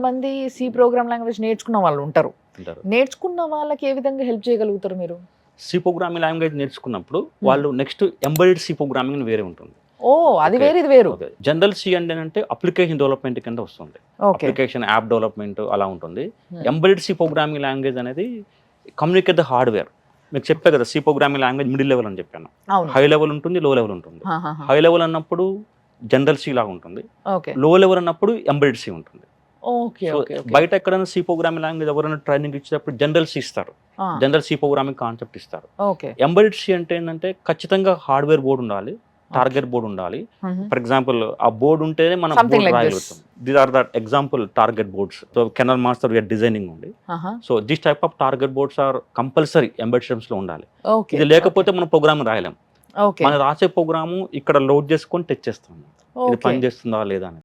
మంది C program language నేర్చుకున్న వాళ్ళు ఉంటారు. అంటారు. నేర్చుకున్న వాళ్ళకి ఏ విధంగా హెల్ప్ చేయగలుగుతారు మీరు? సి ప్రోగ్రామింగ్ లాంగ్వేజ్ నేర్చుకున్నప్పుడు వాళ్ళు నెక్స్ట్ ఎంబెడెడ్ సి ప్రోగ్రామింగ్ వేరే ఉంటుంది. ఓ అది Okay. వేరు ఇది వేరు. జనరల్ సి అంటే అప్లికేషన్ డెవలప్మెంట్ కింద వస్తుంది. ఓకే. అప్లికేషన్ యాప్ డెవలప్మెంట్ అలా ఉంటుంది. Hmm. Embedded C programming language అనేది కమ్యూనికేట్ ద హార్డ్వేర్. మీకు చెప్పే కదా C programming language middle level అని చెప్పాను. అవును. హై లెవెల్ ఉంటుంది, లో లెవెల్ ఉంటుంది. హై లెవెల్ అన్నప్పుడు జనరల్ సి లాగా ఉంటుంది. ఓకే. లో లెవెల్ అన్నప్పుడు ఎంబెడెడ్ సి ఉంటుంది. ఓకే. So okay. బయట ఎక్కడైనా సి ప్రోగ్రామింగ్ లాంగ్వేజ్ ఎవరైనా ట్రైనింగ్ ఇచ్చేటప్పుడు జనరల్ సి ఇస్తారు. జనరల్ సి ప్రోగ్రామింగ్ కాన్సెప్ట్ ఇస్తారు. ఓకే. ఎంబెడెడ్ సి అంటే ఏంటంటే ఖచ్చితంగా హార్డ్వేర్ బోర్డు ఉండాలి, టార్గెట్ బోర్డు ఉండాలి. ఫర్ ఎగ్జాంపుల్ ఆ బోర్డు ఉంటేనే మనం Something బోర్డు like రాయగలుగుతాం. These are the example target boards. So canal master we're designing ఉంది. So this type of target boards are compulsory embedded systems లో ఉండాలి. Okay. ఇది లేకపోతే మనం ప్రోగ్రామ్ రాయలేం. ఓకే. మనం రాసే ప్రోగ్రాము ఇక్కడ లోడ్ చేసుకొని టెస్ట్ చేస్తాం ఇది ఓకే. పని చేస్తుందా లేదా అని.